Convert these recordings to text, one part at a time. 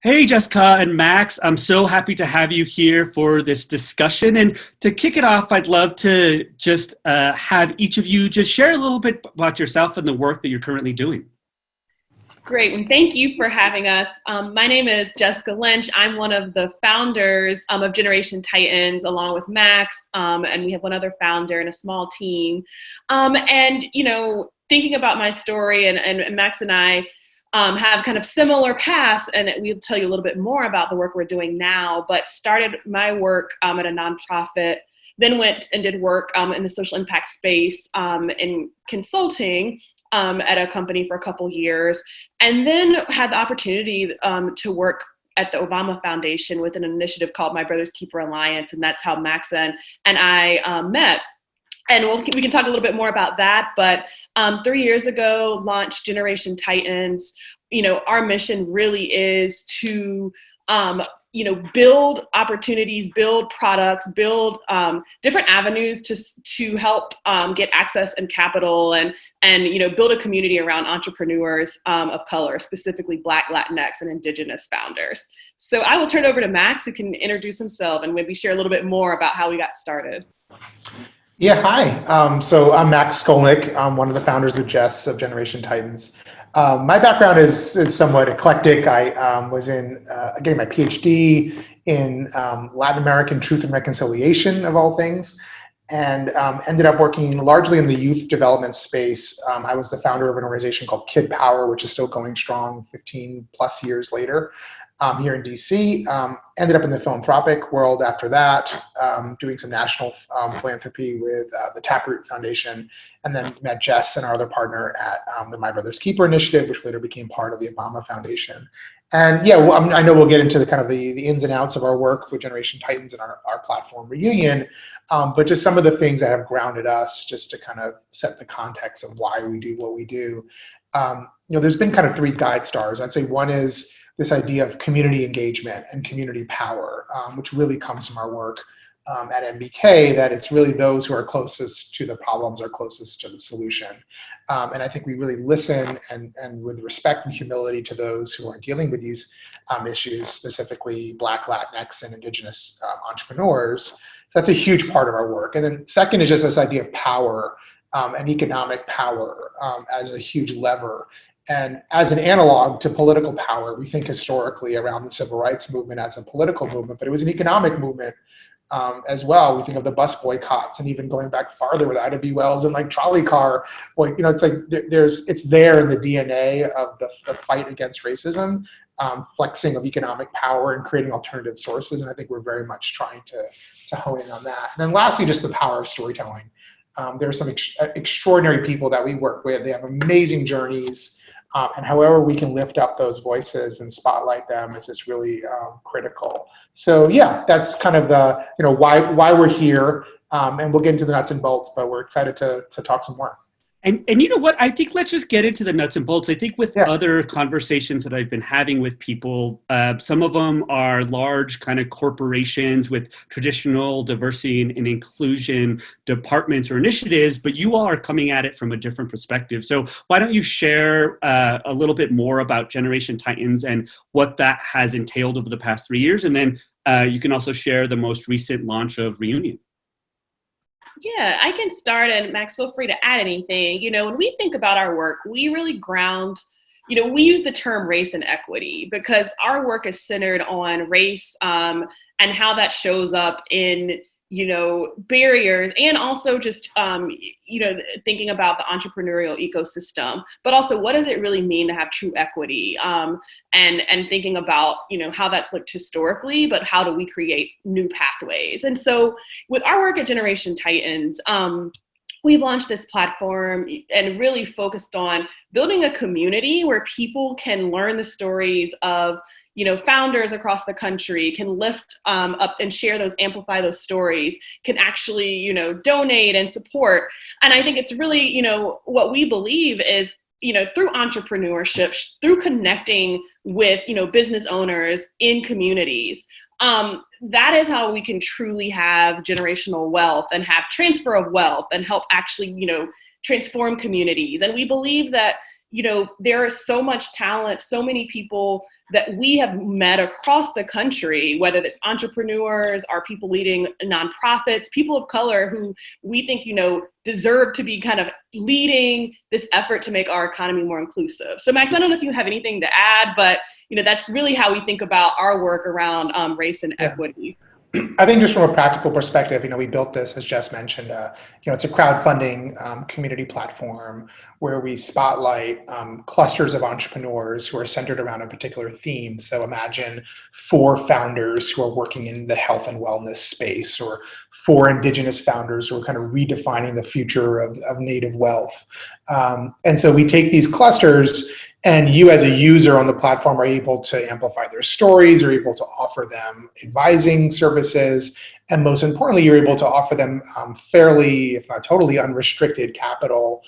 Hey, Jessica and Max, I'm so happy to have you here for this discussion. And to kick it off, I'd love to just have each of you just share a little bit about yourself and the work that you're currently doing. Great, and thank you for having us. My name is Jessica Lynch. I'm one of the founders of Generation Titans, along with Max, and we have one other founder and a small team. Thinking about my story, and Max and I have kind of similar paths, and we'll tell you a little bit more about the work we're doing now, but started my work at a nonprofit, then went and did work in the social impact space in consulting at a company for a couple years, and then had the opportunity to work at the Obama Foundation with an initiative called My Brother's Keeper Alliance, and that's how Max and I met. And we can talk a little bit more about that, but 3 years ago, launched Generation Titans. Our mission really is to build opportunities, build products, build different avenues to help get access and capital, and build a community around entrepreneurs of color, specifically Black, Latinx, and Indigenous founders. So I will turn it over to Max, who can introduce himself and maybe share a little bit more about how we got started. Yeah, hi. So I'm Max Skolnik. I'm one of the founders with Jess of Generation Titans. My background is somewhat eclectic. I was getting my PhD in Latin American truth and reconciliation, of all things, and ended up working largely in the youth development space. I was the founder of an organization called Kid Power, which is still going strong 15 plus years later. Here in DC, ended up in the philanthropic world after that, doing some national philanthropy with the Taproot Foundation, and then met Jess and our other partner at the My Brother's Keeper initiative, which later became part of the Obama Foundation. And yeah, well, I know we'll get into the ins and outs of our work with Generation Titans and our platform Reunion, but just some of the things that have grounded us, just to kind of set the context of why we do what we do. There's been kind of three guide stars. I'd say one is this idea of community engagement and community power, which really comes from our work at MBK, that it's really those who are closest to the problems are closest to the solution. And I think we really listen and with respect and humility to those who are dealing with these issues, specifically Black, Latinx, and Indigenous entrepreneurs. So that's a huge part of our work. And then second is just this idea of power and economic power as a huge lever. And as an analog to political power, we think historically around the civil rights movement as a political movement, but it was an economic movement as well. We think of the bus boycotts, and even going back farther with Ida B. Wells and like trolley car. It's like it's there in the DNA of the fight against racism, flexing of economic power and creating alternative sources. And I think we're very much trying to hone in on that. And then lastly, just the power of storytelling. There are some extraordinary people that we work with. They have amazing journeys. And however we can lift up those voices and spotlight them is just really critical. So yeah, that's kind of the why we're here, and we'll get into the nuts and bolts. But we're excited to talk some more. And you know what? I think let's just get into the nuts and bolts. I think with other conversations that I've been having with people, some of them are large kind of corporations with traditional diversity and inclusion departments or initiatives, but you all are coming at it from a different perspective. So why don't you share a little bit more about Generation Titans and what that has entailed over the past 3 years? And then you can also share the most recent launch of Reunion. Yeah, I can start, and Max, feel free to add anything. When we think about our work, we really ground, we use the term race and equity because our work is centered on race and how that shows up in, barriers, and also just, thinking about the entrepreneurial ecosystem, but also what does it really mean to have true equity, and thinking about, how that's looked historically, but how do we create new pathways? And so with our work at Generation Titans, we've launched this platform and really focused on building a community where people can learn the stories of founders across the country, can lift up and share those, amplify those stories, can actually, donate and support. And I think it's really, what we believe is, through entrepreneurship, through connecting with, business owners in communities, that is how we can truly have generational wealth and have transfer of wealth and help actually, transform communities. And we believe that, there is so much talent, so many people that we have met across the country, whether it's entrepreneurs or people leading nonprofits, people of color who we think, deserve to be kind of leading this effort to make our economy more inclusive. So Max, I don't know if you have anything to add, but that's really how we think about our work around race and equity. I think just from a practical perspective, we built this, as Jess mentioned, it's a crowdfunding community platform where we spotlight clusters of entrepreneurs who are centered around a particular theme. So imagine 4 founders who are working in the health and wellness space, or 4 indigenous founders who are kind of redefining the future of native wealth. And so we take these clusters, and you as a user on the platform are able to amplify their stories, are able to offer them advising services, and most importantly, you're able to offer them fairly, if not totally, unrestricted capital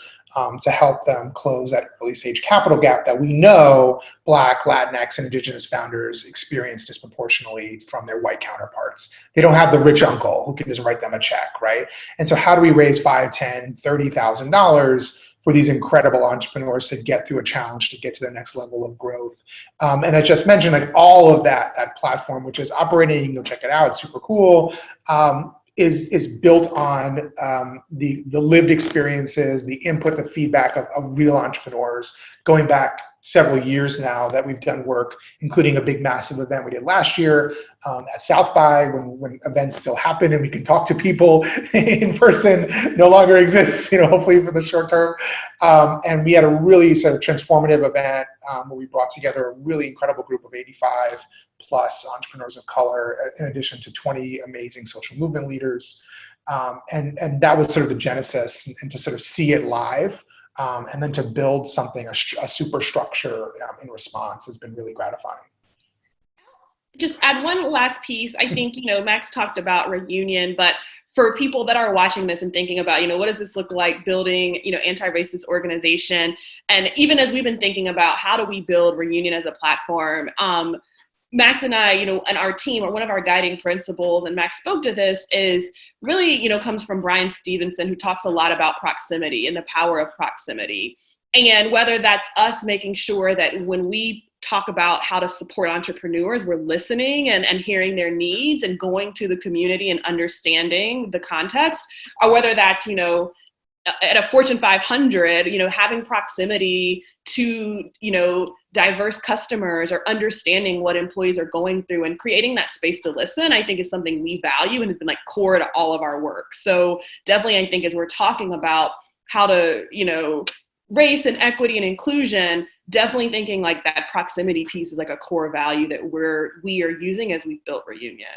to help them close that early stage capital gap that we know Black, Latinx, and Indigenous founders experience disproportionately from their white counterparts. They don't have the rich uncle who can just write them a check, right? And so how do we raise $5,000, $10,000, $30,000 for these incredible entrepreneurs to get through a challenge, to get to the next level of growth? And I just mentioned, like, all of that platform, which is operating, you can go check it out, it's super cool, is built on the lived experiences, the input, the feedback of real entrepreneurs going back several years now that we've done work, including a big massive event we did last year at South by, when events still happen and we can talk to people in person, no longer exists, hopefully for the short term. And we had a really sort of transformative event where we brought together a really incredible group of 85 plus entrepreneurs of color, in addition to 20 amazing social movement leaders. And that was sort of the genesis, and to sort of see it live. And then to build something, a superstructure in response, has been really gratifying. Just add one last piece. I think, Max talked about Reunion, but for people that are watching this and thinking about, what does this look like building, anti-racist organization? And even as we've been thinking about how do we build Reunion as a platform, Max and I, and our team, or one of our guiding principles, and Max spoke to this, is really, comes from Brian Stevenson, who talks a lot about proximity and the power of proximity. And whether that's us making sure that when we talk about how to support entrepreneurs, we're listening and hearing their needs and going to the community and understanding the context, or whether that's, at a Fortune 500, having proximity to, diverse customers, or understanding what employees are going through and creating that space to listen, I think is something we value and has been like core to all of our work. So definitely, I think as we're talking about how to, race and equity and inclusion, definitely thinking like that proximity piece is like a core value that we are using as we've built Reunion.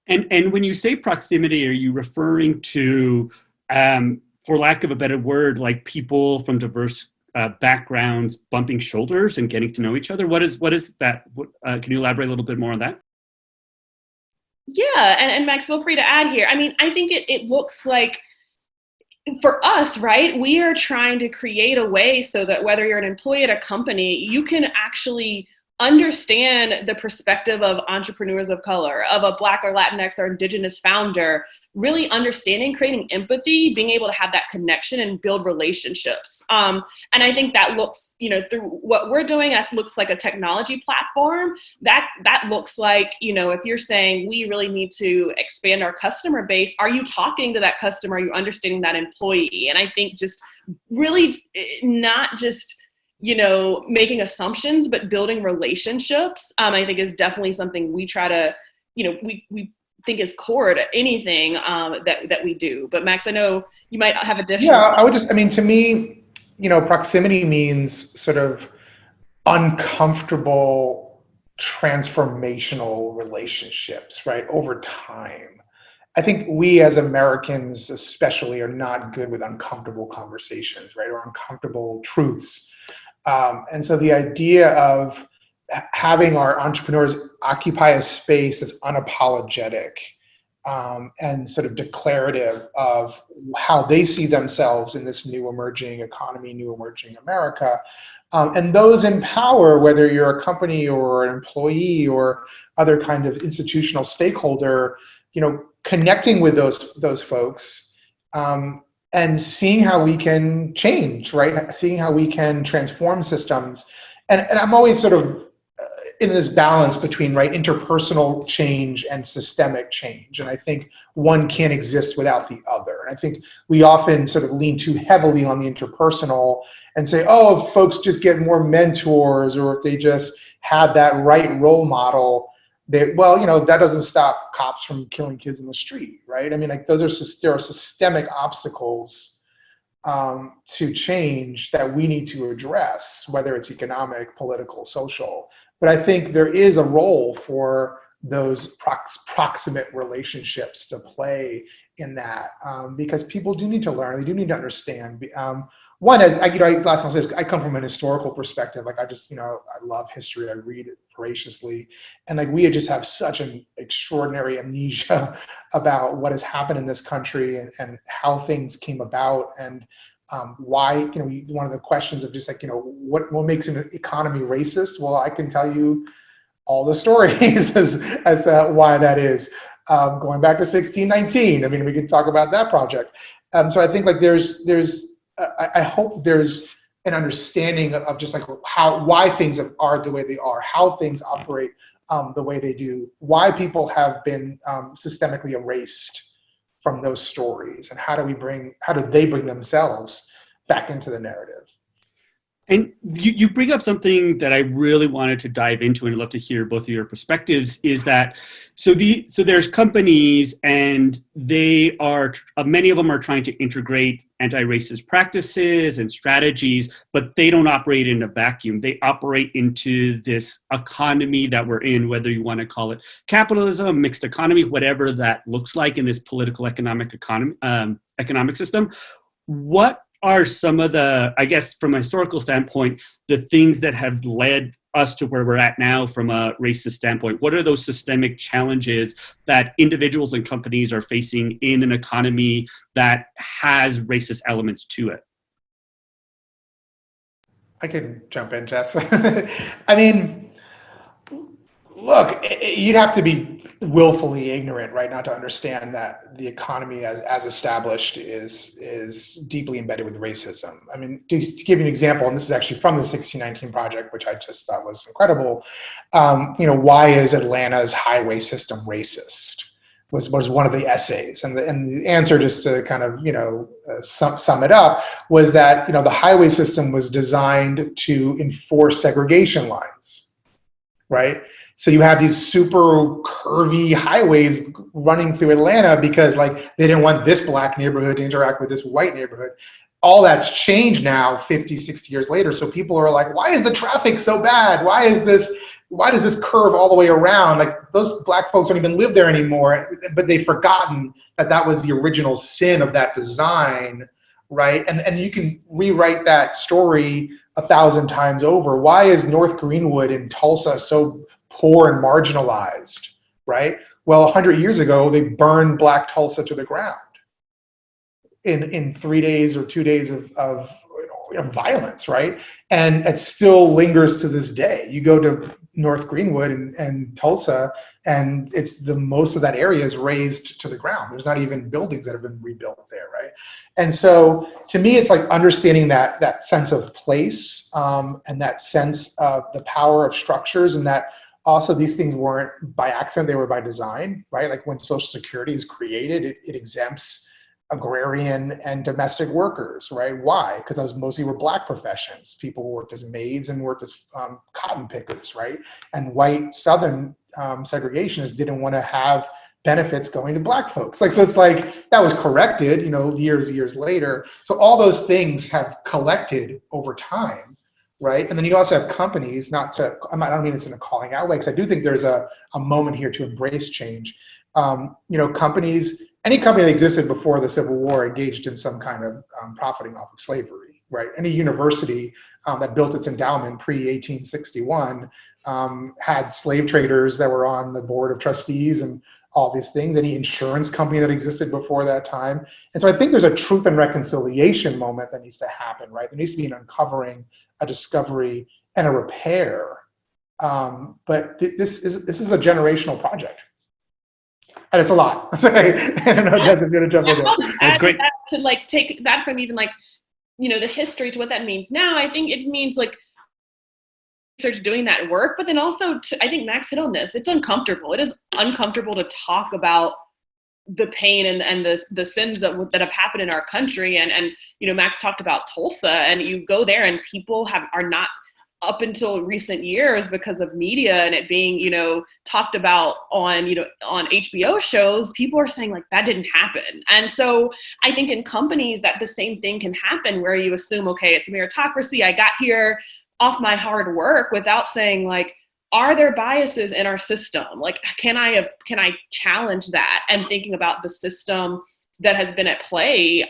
And when you say proximity, are you referring to, for lack of a better word, like people from diverse backgrounds bumping shoulders and getting to know each other? What is that? Can you elaborate a little bit more on that? Yeah, and Max, feel free to add here. I mean, I think it looks like, for us, right, we are trying to create a way so that whether you're an employee at a company, you can actually understand the perspective of entrepreneurs of color, of a Black or Latinx or Indigenous founder, really understanding, creating empathy, being able to have that connection and build relationships. And I think that looks, through what we're doing, that looks like a technology platform. That looks like, if you're saying we really need to expand our customer base, are you talking to that customer? Are you understanding that employee? And I think just really not just making assumptions, but building relationships, I think is definitely something we try to, we think is core to anything that we do. But Max, I know you might have additional. Yeah, I would just, to me, proximity means sort of uncomfortable, transformational relationships, right, over time. I think we as Americans especially are not good with uncomfortable conversations, right, or uncomfortable truths. And so the idea of having our entrepreneurs occupy a space that's unapologetic and sort of declarative of how they see themselves in this new emerging economy, new emerging America, and those in power, whether you're a company or an employee or other kind of institutional stakeholder, connecting with those folks, and seeing how we can change, right? Seeing how we can transform systems. And I'm always sort of in this balance between, right, interpersonal change and systemic change. And I think one can't exist without the other. And I think we often sort of lean too heavily on the interpersonal and say, oh, if folks just get more mentors, or if they just have that right role model, well, that doesn't stop cops from killing kids in the street, right? I mean, like there are systemic obstacles to change that we need to address, whether it's economic, political, social. But I think there is a role for those proximate relationships to play in that, because people do need to learn, they do need to understand. One, as last time I said, I come from an historical perspective. Like I love history. I read it voraciously, and like we just have such an extraordinary amnesia about what has happened in this country and how things came about, and why. One of the questions of just like what makes an economy racist? Well, I can tell you all the stories as why that is. Going back to 1619. I mean, we could talk about that project. So I think like I hope there's an understanding of just like why things are the way they are, how things operate the way they do, why people have been systemically erased from those stories, and how do they bring themselves back into the narrative. And you bring up something that I really wanted to dive into, and I'd love to hear both of your perspectives, is that so there's companies, and they are many of them are trying to integrate anti-racist practices and strategies, but they don't operate in a vacuum. They operate into this economy that we're in, whether you want to call it capitalism, mixed economy, whatever that looks like in this political economic system. What are some of the, I guess, from a historical standpoint, the things that have led us to where we're at now from a racist standpoint? What are those systemic challenges that individuals and companies are facing in an economy that has racist elements to it? I can jump in, Jess. I mean, look, you'd have to be willfully ignorant, right, not to understand that the economy as established is deeply embedded with racism. I mean, to give you an example, and this is actually from the 1619 project, which I just thought was incredible. Why is Atlanta's highway system racist? Was one of the essays, and the answer, just to kind of sum it up, was that the highway system was designed to enforce segregation lines, right? So you have these super curvy highways running through Atlanta because like they didn't want this black neighborhood to interact with this white neighborhood. All that's changed now 50, 60 years later. So people are like, why is the traffic so bad? Why does this curve all the way around? Like those black folks don't even live there anymore, but they've forgotten that was the original sin of that design, right? And you can rewrite that story 1,000 times over. Why is North Greenwood in Tulsa so poor and marginalized, right? Well, 100 years ago, they burned Black Tulsa to the ground in 3 days or 2 days of violence, right? And it still lingers to this day. You go to North Greenwood and Tulsa, and it's most of that area is razed to the ground. There's not even buildings that have been rebuilt there, right? And so to me, it's like understanding that sense of place and that sense of the power of structures, and that also these things weren't by accident, they were by design, right? Like when Social Security is created, it exempts agrarian and domestic workers, right? Why? Because those mostly were black professions. People worked as maids and worked as cotton pickers, right? And white Southern segregationists didn't want to have benefits going to black folks. So it's like that was corrected, years later. So all those things have collected over time, right? And then you also have companies, I don't mean it's in a calling out way, because I do think there's a moment here to embrace change. Companies, any company that existed before the Civil War engaged in some kind of profiting off of slavery, right? Any university that built its endowment pre-1861 had slave traders that were on the board of trustees and all these things. Any insurance company that existed before that time. And so I think there's a truth and reconciliation moment that needs to happen, right? There needs to be an uncovering, a discovery, and a repair. But this is a generational project. And it's a lot. Sorry. I don't know, Des, if you're going to jump in there. I'll just That's add great. to that, to like take that from even like, the history to what that means now. I think it means like research doing that work, but then also I think Max hit on this. It's uncomfortable. It is uncomfortable to talk about the pain and the sins that have happened in our country. And Max talked about Tulsa, and you go there and people are not, up until recent years, because of media and it being, talked about on HBO shows, people are saying like that didn't happen. And so I think in companies that the same thing can happen, where you assume, okay, it's a meritocracy. I got here off my hard work, without saying like, are there biases in our system? Like, can I challenge that? And thinking about the system that has been at play,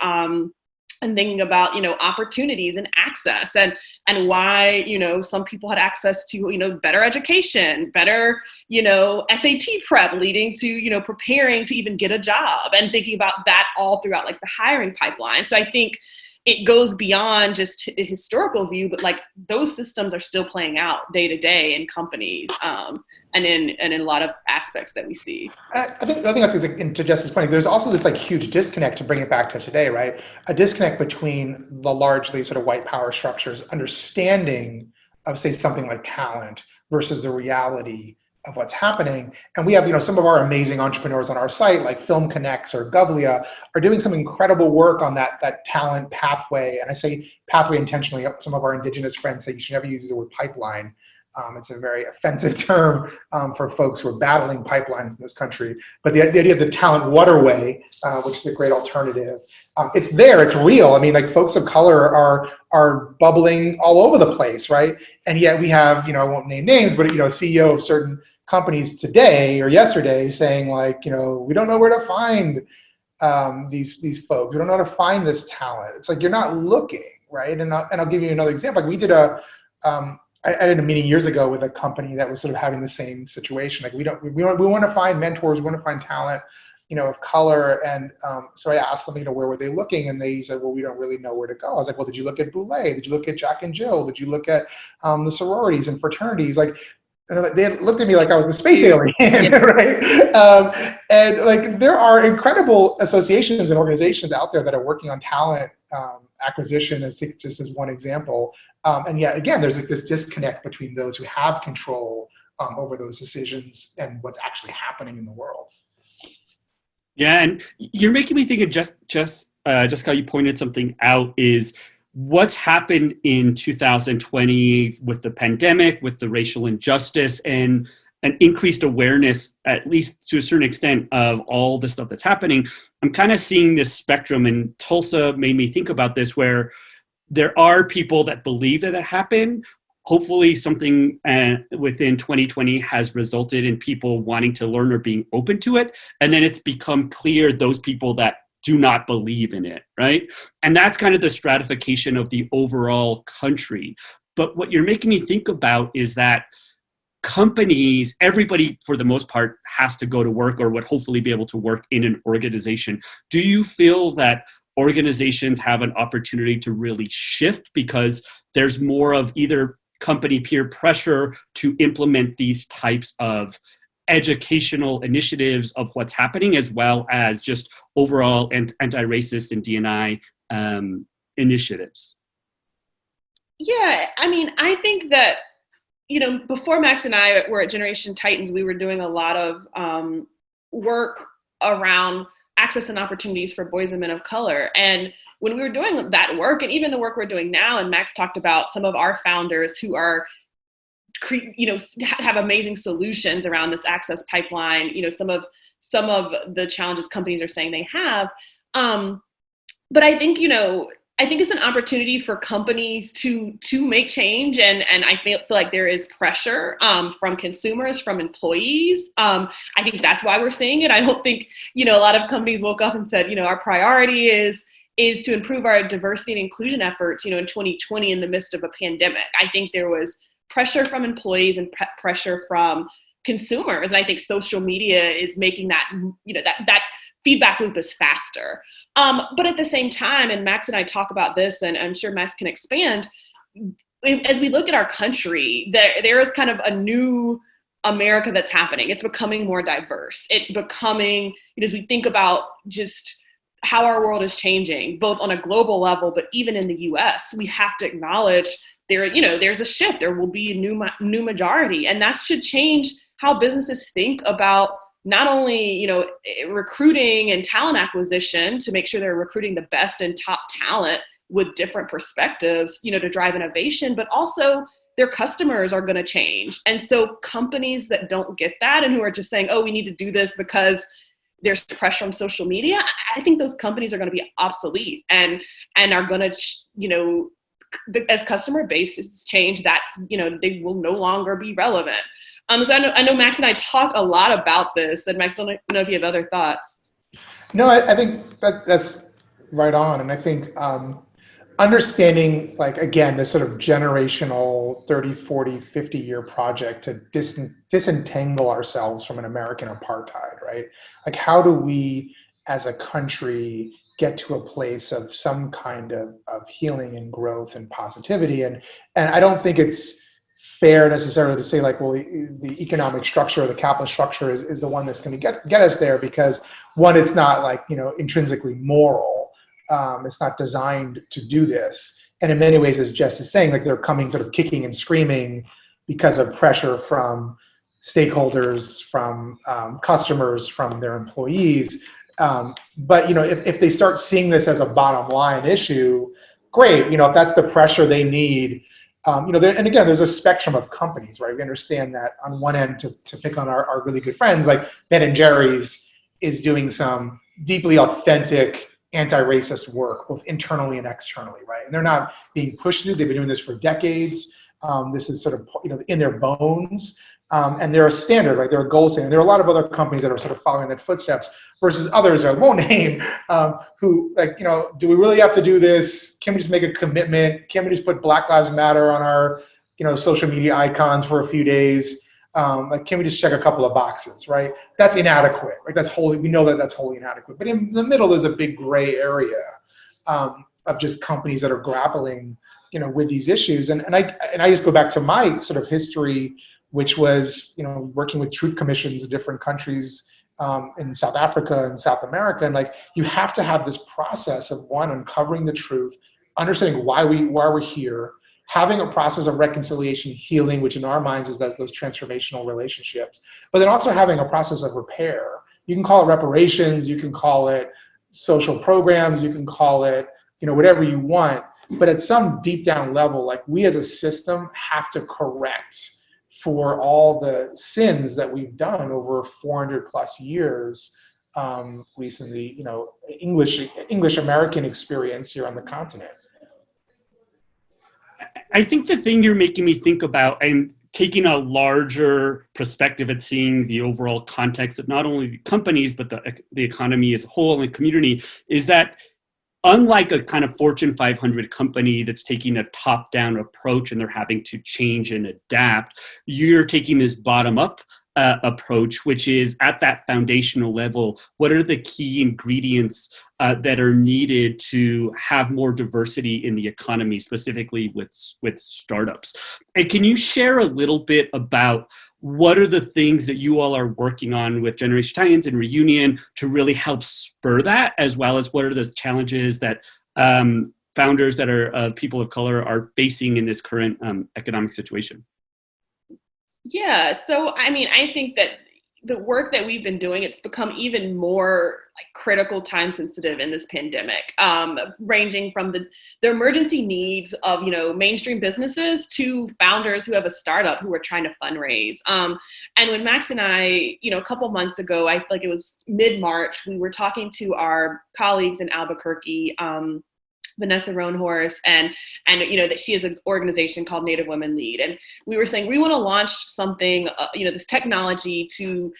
and thinking about, opportunities and access, and why, some people had access to, better education, better, SAT prep, leading to, preparing to even get a job, and thinking about that all throughout like the hiring pipeline. So I think it goes beyond just a historical view, but like those systems are still playing out day to day in companies, and in a lot of aspects that we see. I think the other thing I was going to say, to Jess's point, there's also this like huge disconnect, to bring it back to today, right? A disconnect between the largely sort of white power structures understanding of, say, something like talent versus the reality of what's happening. And we have, some of our amazing entrepreneurs on our site, like Film Connects or Govlia, are doing some incredible work on that talent pathway. And I say pathway intentionally. Some of our indigenous friends say you should never use the word pipeline. It's a very offensive term for folks who are battling pipelines in this country. But the idea of the talent waterway, which is a great alternative, it's there, it's real. I mean, like folks of color are bubbling all over the place, right? And yet we have, I won't name names, but CEO of certain companies today or yesterday saying like, we don't know where to find these folks. We don't know how to find this talent. It's like you're not looking, right? And I'll give you another example. Like we did I did a meeting years ago with a company that was sort of having the same situation. Like we want to find mentors, we want to find talent, of color. And so I asked them, where were they looking? And they said, well, we don't really know where to go. I was like, well, did you look at Boulé? Did you look at Jack and Jill? Did you look at the sororities and fraternities? Like, they looked at me like I was a space alien, right? And like there are incredible associations and organizations out there that are working on talent acquisition, just as one example. And yet again, there's like this disconnect between those who have control over those decisions and what's actually happening in the world. Yeah, and you're making me think of just how you pointed something out is what's happened in 2020 with the pandemic, with the racial injustice, and an increased awareness, at least to a certain extent, of all the stuff that's happening. I'm kind of seeing this spectrum, and Tulsa made me think about this, where there are people that believe that it happened. Hopefully something within 2020 has resulted in people wanting to learn or being open to it. And then it's become clear those people that do not believe in it, right? And that's kind of the stratification of the overall country. But what you're making me think about is that companies, everybody for the most part has to go to work or would hopefully be able to work in an organization. Do you feel that organizations have an opportunity to really shift because there's more of either company peer pressure to implement these types of educational initiatives of what's happening, as well as just overall anti-racist and D&I initiatives? Yeah, I mean, I think that, before Max and I were at Generation Titans, we were doing a lot of work around access and opportunities for boys and men of color. And when we were doing that work, and even the work we're doing now, and Max talked about some of our founders who are have amazing solutions around this access pipeline, some of the challenges companies are saying they have. But I think, it's an opportunity for companies to make change. And I feel like there is pressure from consumers, from employees. I think that's why we're seeing it. I don't think, a lot of companies woke up and said, our priority is to improve our diversity and inclusion efforts, in 2020 in the midst of a pandemic. I think there was pressure from employees and pressure from consumers. And I think social media is making that, that feedback loop is faster. But at the same time, and Max and I talk about this, and I'm sure Max can expand, as we look at our country, there is kind of a new America that's happening. It's becoming more diverse. It's becoming, as we think about just how our world is changing, both on a global level, but even in the US, we have to acknowledge there's a shift. There will be a new majority, and that should change how businesses think about not only, recruiting and talent acquisition to make sure they're recruiting the best and top talent with different perspectives, to drive innovation, but also their customers are going to change. And so companies that don't get that and who are just saying, oh, we need to do this because there's pressure on social media, I think those companies are going to be obsolete and are going to, as customer bases change, they will no longer be relevant. So I know Max and I talk a lot about this, and Max, I don't know if you have other thoughts. No, I think that's right on. And I think understanding, like, again, this sort of generational 30, 40, 50-year project to disentangle ourselves from an American apartheid, right? Like, how do we as a country get to a place of some kind of healing and growth and positivity? And I don't think it's fair necessarily to say, like, well, the economic structure or the capitalist structure is the one that's going to get us there, because one, it's not, like, intrinsically moral. It's not designed to do this. And in many ways, as Jess is saying, like, they're coming sort of kicking and screaming because of pressure from stakeholders, from customers, from their employees. But if they start seeing this as a bottom line issue, great. If that's the pressure they need. And again, there's a spectrum of companies, right? We understand that on one end, to pick on our really good friends, like Ben & Jerry's is doing some deeply authentic anti-racist work, both internally and externally, right? And they're not being pushed to. They've been doing this for decades. This is sort of in their bones. And they're a standard, right? They're a gold standard. There are a lot of other companies that are sort of following their footsteps versus others I won't name who, like, do we really have to do this? Can we just make a commitment? Can we just put Black Lives Matter on our, social media icons for a few days? Like, can we just check a couple of boxes, right? That's inadequate, right? We know that that's wholly inadequate. But in the middle, there's a big gray area of just companies that are grappling, with these issues. And I just go back to my sort of history, which was, working with truth commissions in different countries in South Africa and South America. And, like, you have to have this process of, one, uncovering the truth, understanding why we're here, having a process of reconciliation, healing, which in our minds is those transformational relationships, but then also having a process of repair. You can call it reparations, you can call it social programs, you can call it, whatever you want, but at some deep down level, like, we as a system have to correct for all the sins that we've done over 400 plus years, recently, English American experience here on the continent. I think the thing you're making me think about, and taking a larger perspective at seeing the overall context of not only the companies, but the economy as a whole and community, is that unlike a kind of Fortune 500 company that's taking a top-down approach and they're having to change and adapt, you're taking this bottom-up approach, which is at that foundational level. What are the key ingredients that are needed to have more diversity in the economy, specifically with startups? And can you share a little bit about what are the things that you all are working on with Generation Titans and Reunion to really help spur that, as well as what are the challenges that founders that are people of color are facing in this current economic situation? Yeah, so I think that the work that we've been doing, it's become even more, like, critical, time sensitive in this pandemic, ranging from the emergency needs of, mainstream businesses to founders who have a startup who are trying to fundraise. And when Max and I, a couple months ago, I feel like it was mid-March, we were talking to our colleagues in Albuquerque, Vanessa Roanhorse, and that she has an organization called Native Women Lead. And we were saying, we want to launch something, this technology to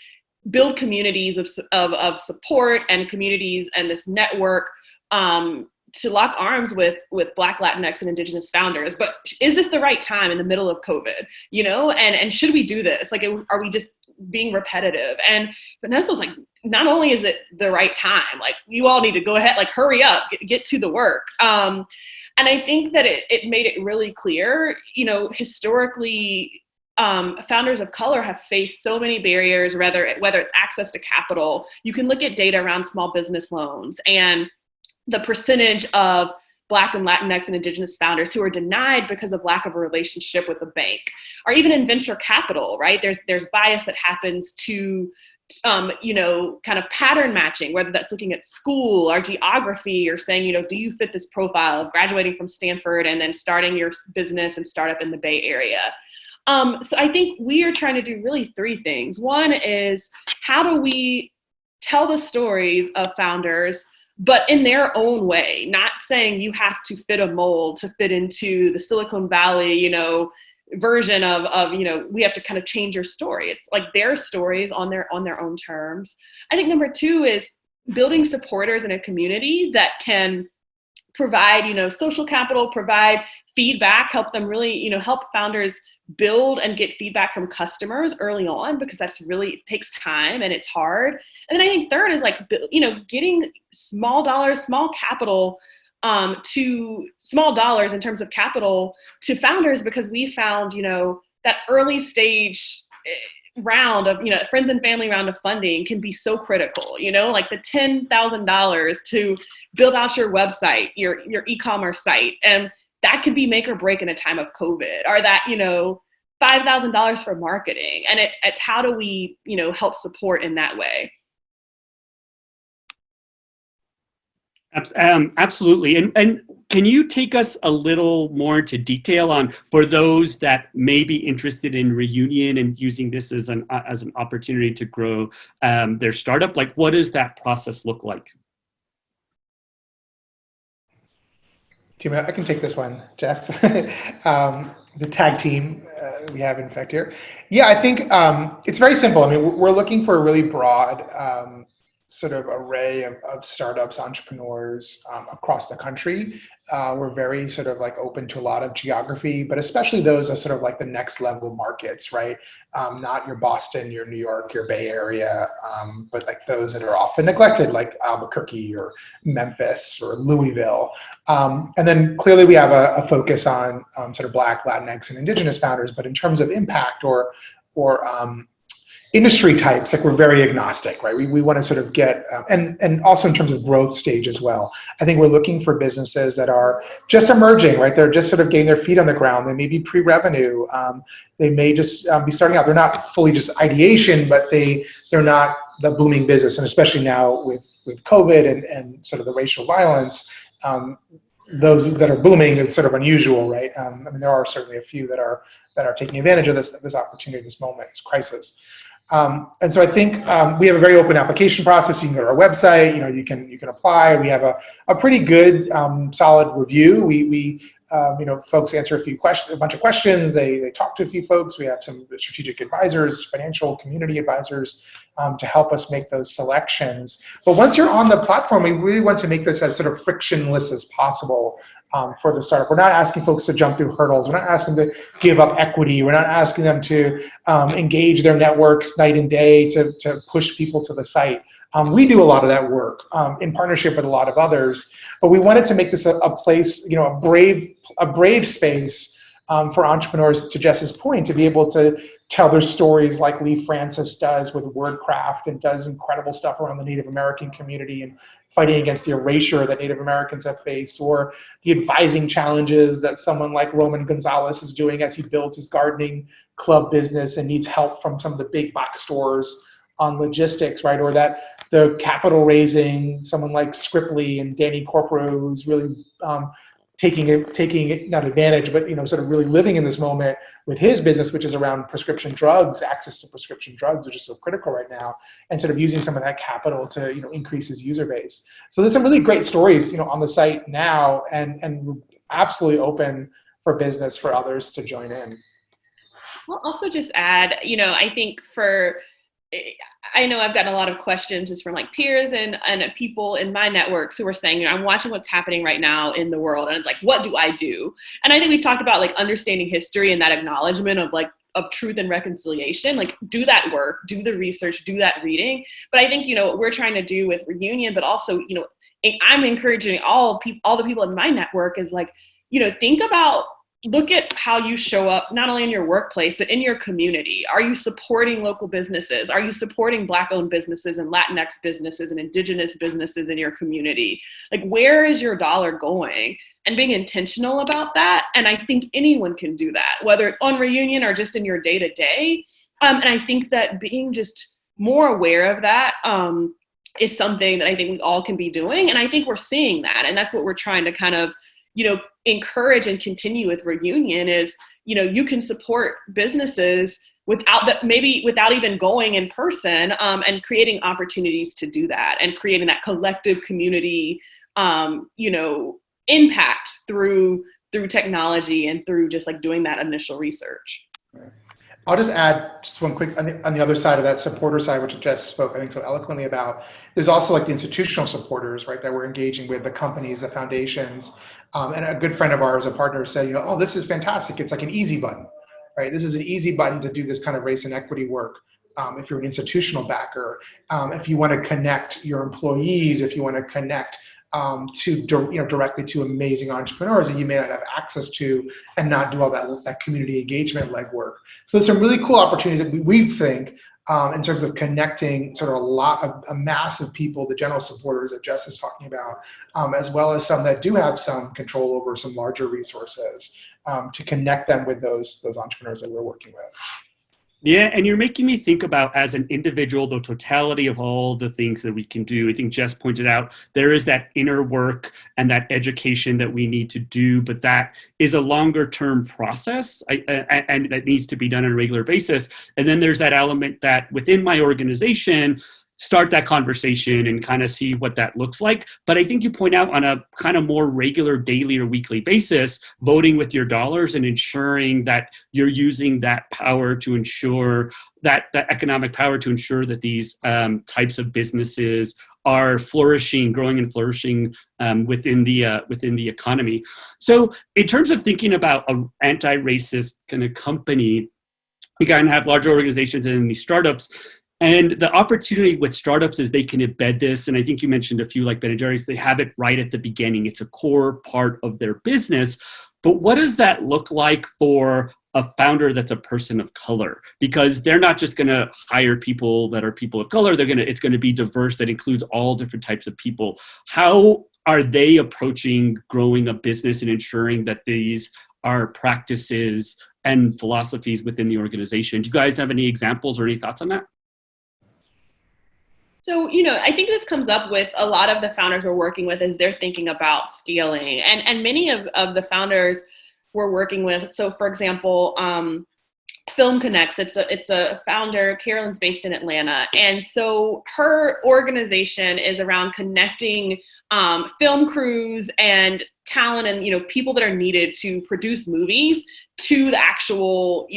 build communities of support and communities and this network to lock arms with Black, Latinx, and Indigenous founders. But is this the right time in the middle of COVID, and should we do this? Like, are we just being repetitive? And Vanessa was like, not only is it the right time, like, you all need to go ahead, like, hurry up, get to the work. And I think that it made it really clear, historically, founders of color have faced so many barriers, whether it's access to capital. You can look at data around small business loans and the percentage of Black and Latinx and Indigenous founders who are denied because of lack of a relationship with a bank, or even in venture capital, right? There's bias that happens to, kind of pattern matching, whether that's looking at school or geography or saying, do you fit this profile of graduating from Stanford and then starting your business and startup in the Bay Area? So I think we are trying to do really three things. One is, how do we tell the stories of founders, but in their own way, not saying you have to fit a mold to fit into the Silicon Valley, version of we have to kind of change your story. It's like their stories on their own terms. I think number two is building supporters in a community that can provide, social capital, provide feedback, help them really, help founders build and get feedback from customers early on, because it takes time and it's hard. And then I think third is getting small capital to small dollars in terms of capital to founders, because we found, that early stage round of, friends and family round of funding can be so critical, like the $10,000 to build out your website, your e-commerce site. And that could be make or break in a time of COVID, or that, $5,000 for marketing. And it's how do we, help support in that way? Absolutely. And can you take us a little more into detail on, for those that may be interested in Reunion and using this as an opportunity to grow their startup? Like, what does that process look like? I can take this one, Jess. The tag team we have in effect here. Yeah, I think it's very simple. I mean, we're looking for a really broad sort of array of startups, entrepreneurs across the country. We're very sort of like open to a lot of geography, but especially those are sort of like the next level markets, right? Not your Boston, your New York, your Bay Area, but like those that are often neglected, like Albuquerque or Memphis or Louisville. And then clearly we have a focus on sort of Black, Latinx, and Indigenous founders, but in terms of impact or industry types, like we're very agnostic, right? We want to sort of get, and also in terms of growth stage as well. I think we're looking for businesses that are just emerging, right? They're just sort of getting their feet on the ground. They may be pre-revenue. They may just be starting out. They're not fully just ideation, but they're not the booming business. And especially now with COVID and sort of the racial violence, those that are booming is sort of unusual, right? I mean, there are certainly a few that are taking advantage of this opportunity, this moment, this crisis. And so I think we have a very open application process. You can go to our website. You can apply. We have a pretty good solid review. We folks answer a bunch of questions. They talk to a few folks. We have some strategic advisors, financial community advisors to help us make those selections. But once you're on the platform, we really want to make this as sort of frictionless as possible for the startup. We're not asking folks to jump through hurdles. We're not asking them to give up equity. We're not asking them to engage their networks night and day to push people to the site. We do a lot of that work in partnership with a lot of others, but we wanted to make this a place, a brave space for entrepreneurs, to Jess's point, to be able to tell their stories like Lee Francis does with WordCraft, and does incredible stuff around the Native American community and fighting against the erasure that Native Americans have faced, or the advising challenges that someone like Roman Gonzalez is doing as he builds his gardening club business and needs help from some of the big box stores on logistics, right? Or that the capital raising, someone like Scrippley and Danny Corporo, who's really taking it not advantage, but sort of really living in this moment with his business, which is around prescription drugs. Access to prescription drugs are just so critical right now, and sort of using some of that capital to increase his user base. So there's some really great stories on the site now, and we're absolutely open for business for others to join in. I'll also just add, I think I know I've gotten a lot of questions just from like peers and people in my networks who are saying, I'm watching what's happening right now in the world, and it's like, what do I do? And I think we talked about like understanding history and that acknowledgement of truth and reconciliation. Like, do that work, do the research, do that reading. But I think what we're trying to do with Reunion, but also I'm encouraging all the people in my network is like, think about look at how you show up, not only in your workplace, but in your community. Are you supporting local businesses? Are you supporting Black-owned businesses and Latinx businesses and Indigenous businesses in your community? Like, where is your dollar going? And being intentional about that. And I think anyone can do that, whether it's on Reunion or just in your day-to-day. And I think that being just more aware of that is something that I think we all can be doing. And I think we're seeing that. And that's what we're trying to kind of, encourage and continue with Reunion is, you can support businesses without even going in person, and creating opportunities to do that and creating that collective community, impact through technology and through just like doing that initial research. I'll just add just one quick on the other side of that supporter side, which Jess spoke, I think, so eloquently about. There's also like the institutional supporters, right, that we're engaging with, the companies, the foundations. And a good friend of ours, a partner, said, oh, this is fantastic. It's like an easy button, right? This is an easy button to do this kind of race and equity work. If you're an institutional backer, if you want to connect your employees, if you want to connect directly to amazing entrepreneurs that you may not have access to and not do all that community engagement legwork. So there's some really cool opportunities that we think in terms of connecting sort of a mass of people, the general supporters that Jess is talking about, as well as some that do have some control over some larger resources to connect them with those entrepreneurs that we're working with. Yeah, and you're making me think about, as an individual, the totality of all the things that we can do. I think Jess pointed out there is that inner work and that education that we need to do, but that is a longer term process and that needs to be done on a regular basis. And then there's that element that within my organization, start that conversation and kind of see what that looks like. But I think you point out on a kind of more regular daily or weekly basis, voting with your dollars and ensuring that you're using that power to ensure that economic power to ensure that these types of businesses are flourishing, growing and flourishing within the economy. So in terms of thinking about an anti-racist kind of company, you kind of have larger organizations and these startups. And the opportunity with startups is they can embed this. And I think you mentioned a few like Ben & Jerry's, they have it right at the beginning. It's a core part of their business. But what does that look like for a founder that's a person of color? Because they're not just going to hire people that are people of color. It's going to be diverse, that includes all different types of people. How are they approaching growing a business and ensuring that these are practices and philosophies within the organization? Do you guys have any examples or any thoughts on that? So, I think this comes up with a lot of the founders we're working with as they're thinking about scaling. And many of the founders we're working with, so for example, Film Connects, it's a founder, Carolyn's based in Atlanta. And so her organization is around connecting film crews and talent and, people that are needed to produce movies to the actual,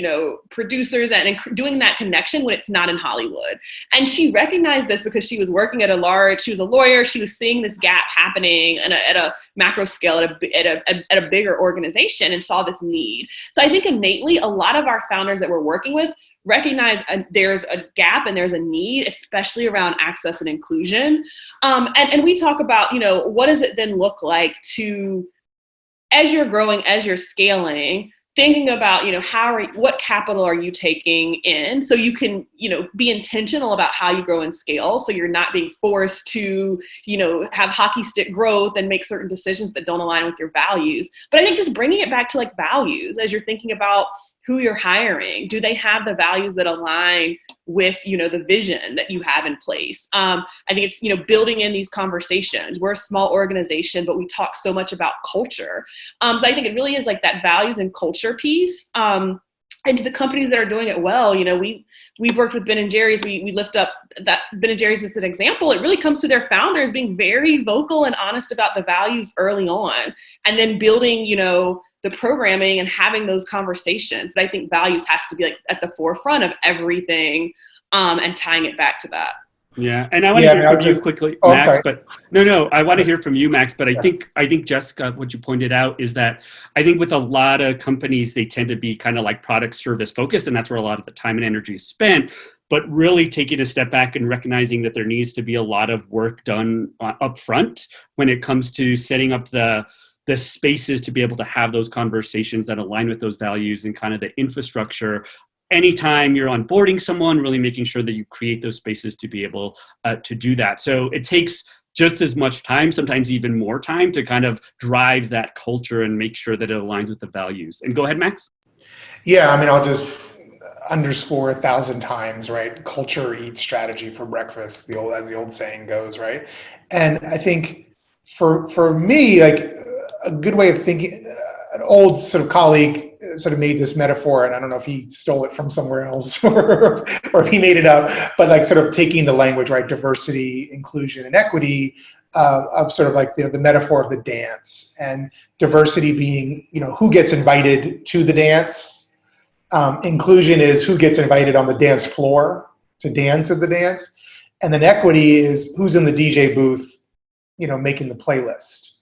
producers and doing that connection when it's not in Hollywood. And she recognized this because she was working she was a lawyer. She was seeing this gap happening at a macro scale at a bigger organization and saw this need. So I think innately, a lot of our founders that we're working with recognize there's a gap and there's a need, especially around access and inclusion. And we talk about, what does it then look like to, as you're growing, as you're scaling, thinking about, what capital are you taking in so you can, be intentional about how you grow and scale. So you're not being forced to, have hockey stick growth and make certain decisions that don't align with your values. But I think just bringing it back to like values as you're thinking about who you're hiring. Do they have the values that align with, the vision that you have in place? I think it's, building in these conversations. We're a small organization, but we talk so much about culture. So I think it really is like that values and culture piece. And to the companies that are doing it well, we've worked with Ben & Jerry's. We lift up that Ben & Jerry's as an example. It really comes to their founders being very vocal and honest about the values early on, and then building, the programming and having those conversations. But I think values has to be like at the forefront of everything, and tying it back to that. Yeah, and I want to hear from you quickly, Max. But I want to hear from you, Max. But I think Jessica, what you pointed out is that I think with a lot of companies, they tend to be kind of like product service focused, and that's where a lot of the time and energy is spent. But really taking a step back and recognizing that there needs to be a lot of work done up front when it comes to setting up the the spaces to be able to have those conversations that align with those values and kind of the infrastructure. Anytime you're onboarding someone, really making sure that you create those spaces to be able to do that. So it takes just as much time, sometimes even more time, to kind of drive that culture and make sure that it aligns with the values. And go ahead, Max. Yeah, I mean, I'll just underscore 1,000 times, right? Culture eats strategy for breakfast, as the old saying goes, right? And I think for me, like a good way of thinking, an old sort of colleague sort of made this metaphor, and I don't know if he stole it from somewhere else or he made it up, but like sort of taking the language, right? Diversity, inclusion, and equity, of sort of like the metaphor of the dance, and diversity being, who gets invited to the dance. Inclusion is who gets invited on the dance floor to dance at the dance. And then equity is who's in the DJ booth, making the playlist.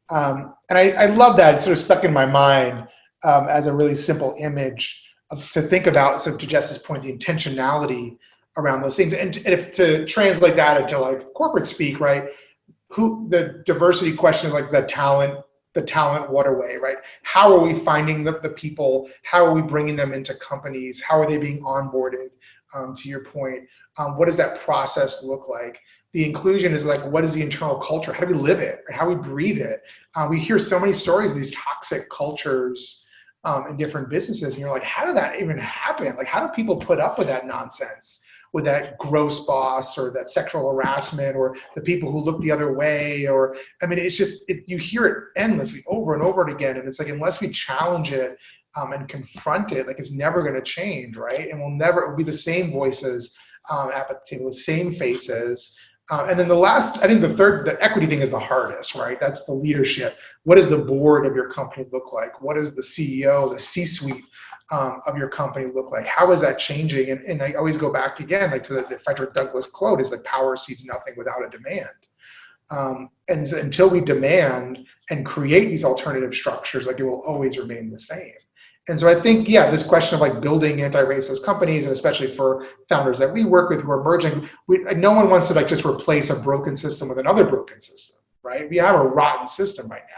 And I love that. It's sort of stuck in my mind as a really simple image to think about, so to Jess's point, the intentionality around those things. And if to translate that into like corporate speak, right? The diversity question is like the talent waterway, right? How are we finding the people? How are we bringing them into companies? How are they being onboarded? To your point, what does that process look like? The inclusion is like, what is the internal culture? How do we live it? How do we breathe it? We hear so many stories of these toxic cultures in different businesses, and you're like, how did that even happen? Like, how do people put up with that nonsense? With that gross boss, or that sexual harassment, or the people who look the other way, or, I mean, it's just, you hear it endlessly over and over again. And it's like, unless we challenge it and confront it, like, it's never going to change, right? And it'll be the same voices at the table, the same faces. And then the equity thing is the hardest, right? That's the leadership. What does the board of your company look like? What does the CEO, the C-suite of your company look like? How is that changing? And I always go back again, like to the Frederick Douglass quote, is that power sees nothing without a demand. And so until we demand and create these alternative structures, like, it will always remain the same. And so I think, yeah, this question of like building anti-racist companies, and especially for founders that we work with who are emerging, no one wants to like just replace a broken system with another broken system, right? We have a rotten system right now.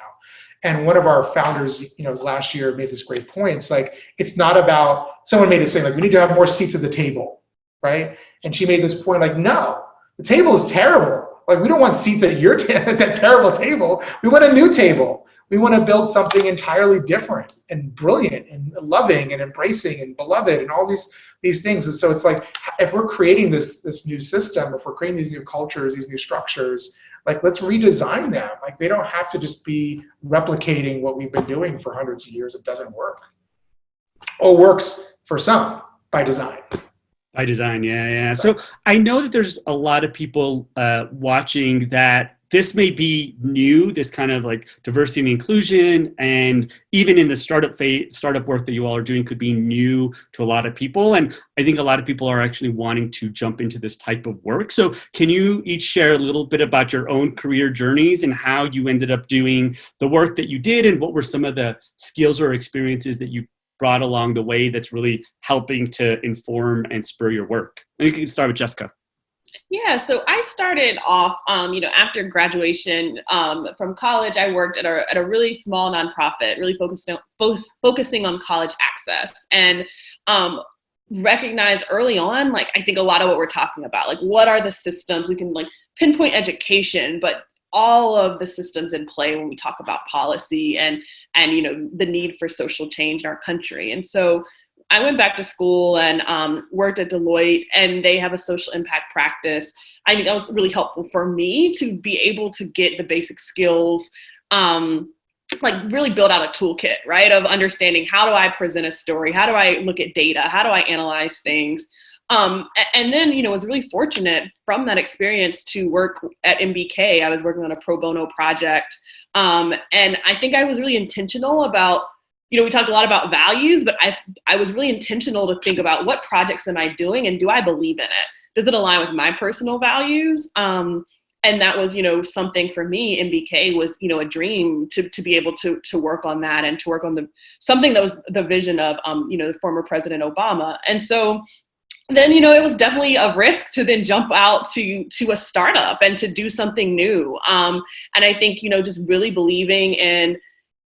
And one of our founders, last year made this great point. It's like, it's not about, someone made it say like, we need to have more seats at the table, right? And she made this point like, no, the table is terrible. Like, we don't want seats at at that terrible table. We want a new table. We want to build something entirely different and brilliant and loving and embracing and beloved and all these things. And so it's like, if we're creating this new system, if we're creating these new cultures, these new structures, like, let's redesign them. Like, they don't have to just be replicating what we've been doing for hundreds of years. It doesn't work. Or works for some by design. By design, yeah. So I know that there's a lot of people watching that this may be new, this kind of like diversity and inclusion, and even in the startup work that you all are doing could be new to a lot of people. And I think a lot of people are actually wanting to jump into this type of work. So can you each share a little bit about your own career journeys and how you ended up doing the work that you did, and what were some of the skills or experiences that you brought along the way that's really helping to inform and spur your work? And you can start with Jessica. Yeah, so I started off, after graduation from college, I worked at a really small nonprofit, really focusing on college access, and recognized early on, like, I think a lot of what we're talking about, like, what are the systems? We can like pinpoint education, but all of the systems in play when we talk about policy and the need for social change in our country. And so I went back to school and worked at Deloitte, and they have a social impact practice. I think that was really helpful for me to be able to get the basic skills, like really build out a toolkit, right, of understanding, how do I present a story? How do I look at data? How do I analyze things? And then, was really fortunate from that experience to work at MBK. I was working on a pro bono project. And I think I was really intentional about, we talked a lot about values, but I was really intentional to think about, what projects am I doing and do I believe in it? Does it align with my personal values? And that was, something for me. MBK was, a dream to be able to work on that and to work on something that was the vision of, the former President Obama. And so then, it was definitely a risk to then jump out to a startup and to do something new. And I think, just really believing in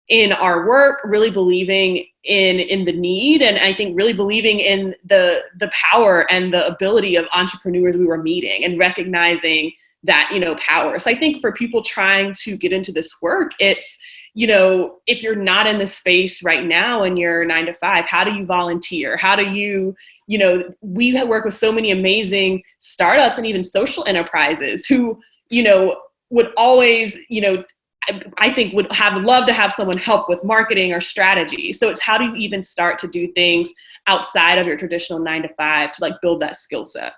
in our work, really believing in the need, and I think really believing in the power and the ability of entrepreneurs we were meeting and recognizing that, power. So I think for people trying to get into this work, it's, if you're not in this space right now and you're 9 to 5, how do you volunteer? How do you, we have worked with so many amazing startups and even social enterprises who, would always, I think would love to have someone help with marketing or strategy. So it's how do you even start to do things outside of your traditional 9 to 5 to build that skill set?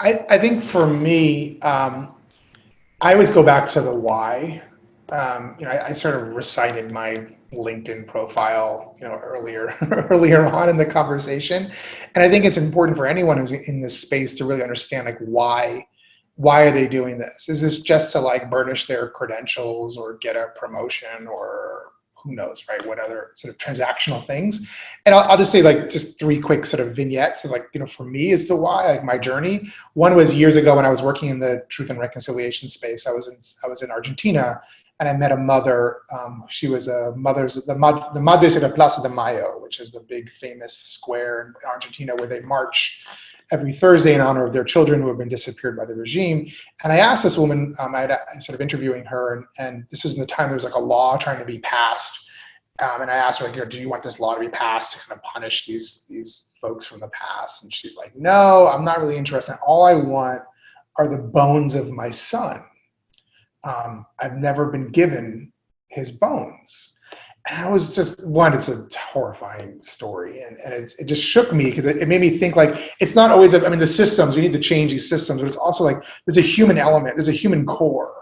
I think for me, I always go back to the why. I sort of recited my LinkedIn profile, earlier on in the conversation, and I think it's important for anyone who's in this space to really understand why are they doing this? Is this just to burnish their credentials or get a promotion or who knows, right? What other sort of transactional things? And I'll just say just 3 quick sort of vignettes of for me as to why, my journey. One was years ago when I was working in the truth and reconciliation space. I was in Argentina, and I met a mother. She was the Madres de la Plaza de Mayo, which is the big famous square in Argentina where they march every Thursday in honor of their children who have been disappeared by the regime. And I asked this woman, I sort of interviewing her, and this was in the time there was a law trying to be passed. And I asked her, do you want this law to be passed to kind of punish these folks from the past? And she's like, no, I'm not really interested. All I want are the bones of my son. I've never been given his bones. And I was just, it's a horrifying story. And it just shook me because it made me think it's not always, the systems, we need to change these systems, but it's also there's a human element, there's a human core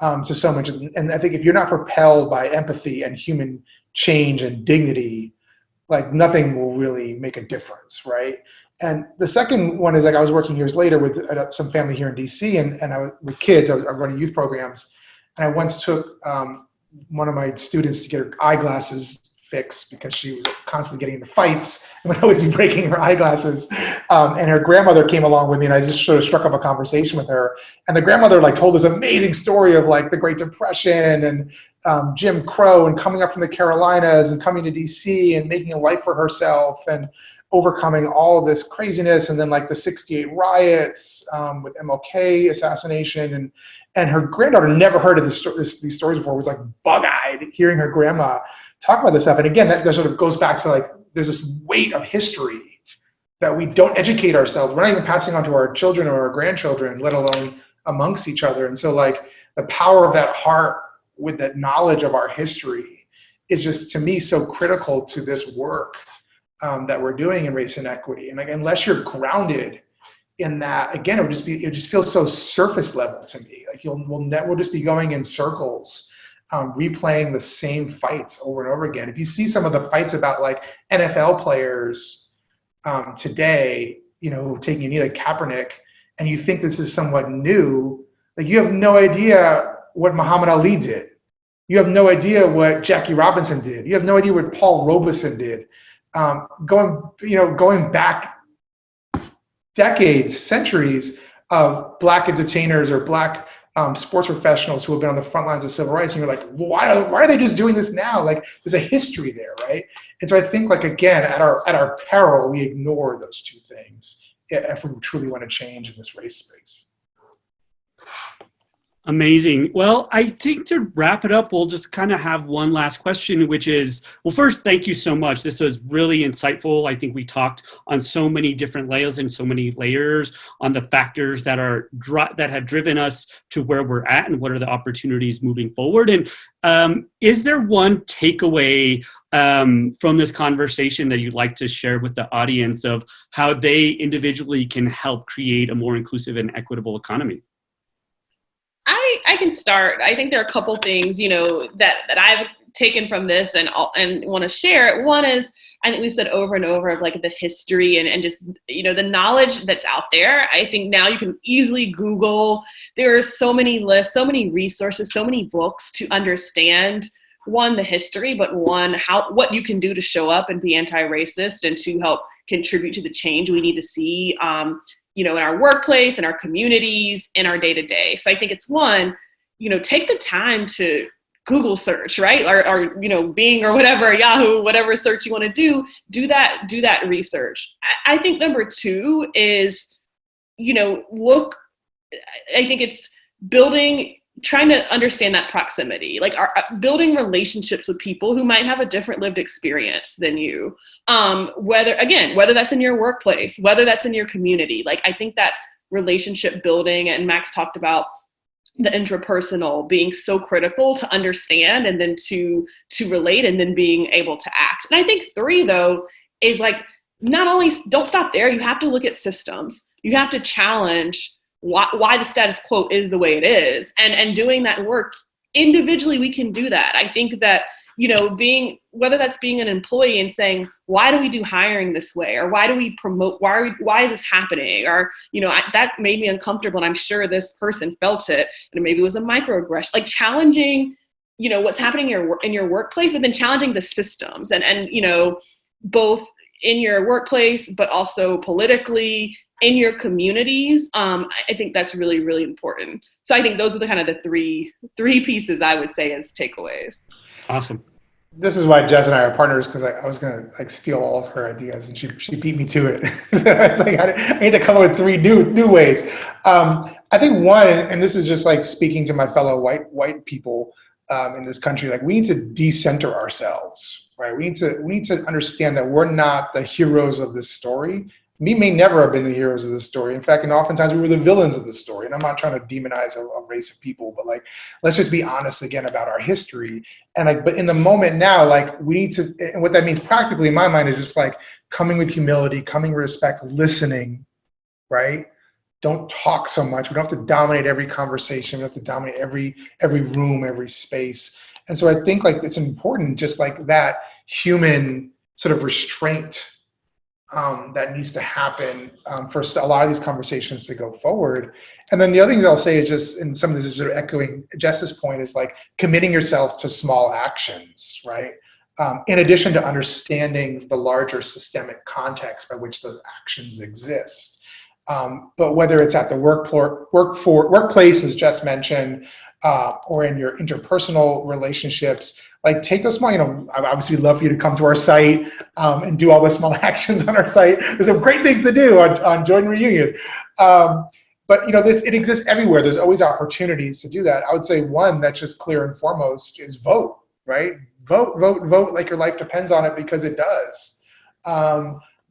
to so much. And I think if you're not propelled by empathy and human change and dignity, nothing will really make a difference, right? And the second one is I was working years later with some family here in DC, and I was with kids. I was running youth programs, and I once took one of my students to get her eyeglasses fixed because she was constantly getting into fights and would always be breaking her eyeglasses. And her grandmother came along with me, and I just sort of struck up a conversation with her. And the grandmother told this amazing story of the Great Depression and Jim Crow and coming up from the Carolinas and coming to DC and making a life for herself and overcoming all of this craziness, and then the 68 riots with MLK assassination, and her granddaughter never heard of these stories before. Was bug-eyed hearing her grandma talk about this stuff. And again, that sort of goes back to there's this weight of history that we don't educate ourselves. We're not even passing on to our children or our grandchildren, let alone amongst each other. And so the power of that heart with that knowledge of our history is just, to me, so critical to this work that we're doing in race and equity. And unless you're grounded in that, again, it just feels so surface level to me. We'll just be going in circles, replaying the same fights over and over again. If you see some of the fights about NFL players today, taking a knee like Kaepernick, and you think this is somewhat new, you have no idea what Muhammad Ali did. You have no idea what Jackie Robinson did. You have no idea what Paul Robeson did. Going back decades, centuries of Black entertainers or Black sports professionals who have been on the front lines of civil rights, and you're why are they just doing this now? There's a history there, right? And so I think, again, at our peril, we ignore those two things if we truly want to change in this race space. Amazing. Well, I think to wrap it up, we'll just kind of have one last question, which is, well, first, thank you so much. This was really insightful. I think we talked on so many different layers and so many layers on the factors that have driven us to where we're at and what are the opportunities moving forward. And is there one takeaway from this conversation that you'd like to share with the audience of how they individually can help create a more inclusive and equitable economy? I can start. I think there are a couple things, that I've taken from this and want to share. One is, I think we've said over and over of the history and just, the knowledge that's out there. I think now you can easily Google. There are so many lists, so many resources, so many books to understand, one, the history, but what you can do to show up and be anti-racist and to help contribute to the change we need to see, in our workplace, in our communities, in our day-to-day. So I think it's one, take the time to Google search, right? Or Bing or whatever, Yahoo, whatever search you want to do that research. I think number two is, look, I think it's trying to understand that proximity, like building relationships with people who might have a different lived experience than you. Whether that's in your workplace, whether that's in your community, like I think that relationship building, and Max talked about the intrapersonal being so critical to understand and then to relate and then being able to act. And I think three, though, is like, not only don't stop there, you have to look at systems. You have to challenge why the status quo is the way it is, and doing that work individually. We can do that. I think that, whether that's being an employee and saying, why do we do hiring this way? Or why do we promote, why is this happening? Or, that made me uncomfortable, and I'm sure this person felt it, and maybe it was a microaggression, like challenging, what's happening in your workplace, but then challenging the systems and both in your workplace, but also politically in your communities. I think that's really, really important. So I think those are the kind of the three pieces I would say as takeaways. Awesome. This is why Jess and I are partners, because I was going to steal all of her ideas, and she beat me to it. I need to come up with three new ways. I think one, and this is just like speaking to my fellow white people in this country, like we need to decenter ourselves, right? We need to understand that we're not the heroes of this story. We may never have been the heroes of the story. In fact, and oftentimes we were the villains of the story. And I'm not trying to demonize a race of people, but like, let's just be honest again about our history. And like, but in the moment now, like we need to, and what that means practically in my mind is just like coming with humility, coming with respect, listening, right? Don't talk so much. We don't have to dominate every conversation. We don't have to dominate every room, every space. And so I think like it's important, just like that human sort of restraint that needs to happen for a lot of these conversations to go forward. And then the other thing that I'll say is just, and some of this is sort of echoing Jess's point, is like committing yourself to small actions, right? In addition to understanding the larger systemic context by which those actions exist. But whether it's at the workplace, as Jess mentioned, or in your interpersonal relationships, like take those small, I obviously love for you to come to our site and do all the small actions on our site. There's some great things to do on Join Reunion. But it exists everywhere. There's always opportunities to do that. I would say one that's just clear and foremost is vote, right? Vote like your life depends on it, because it does.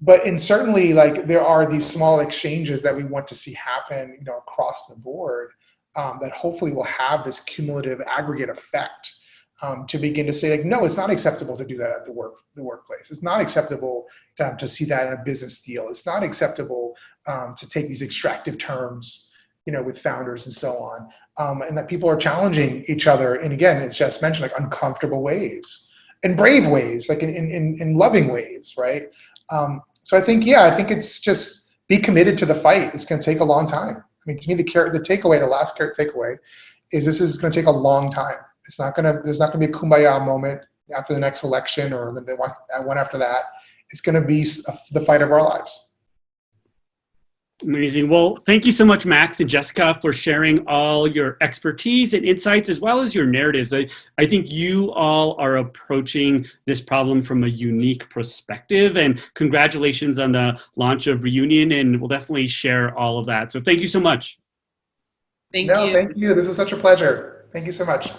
But certainly, like, there are these small exchanges that we want to see happen, across the board, that hopefully will have this cumulative aggregate effect, to begin to say, like, no, it's not acceptable to do that at the workplace. It's not acceptable to see that in a business deal. It's not acceptable to take these extractive terms, with founders and so on, and that people are challenging each other. And again, as Jess mentioned, like uncomfortable ways and brave ways, like in loving ways, right? So I think it's just be committed to the fight. It's going to take a long time. I mean, to me, the last takeaway is this is going to take a long time. There's not going to be a kumbaya moment after the next election or the one after that. It's going to be the fight of our lives. Amazing. Well, thank you so much, Max and Jessica, for sharing all your expertise and insights, as well as your narratives. I think you all are approaching this problem from a unique perspective, and congratulations on the launch of Reunion, and we'll definitely share all of that. So thank you so much. Thank you. Thank you. This is such a pleasure. Thank you so much.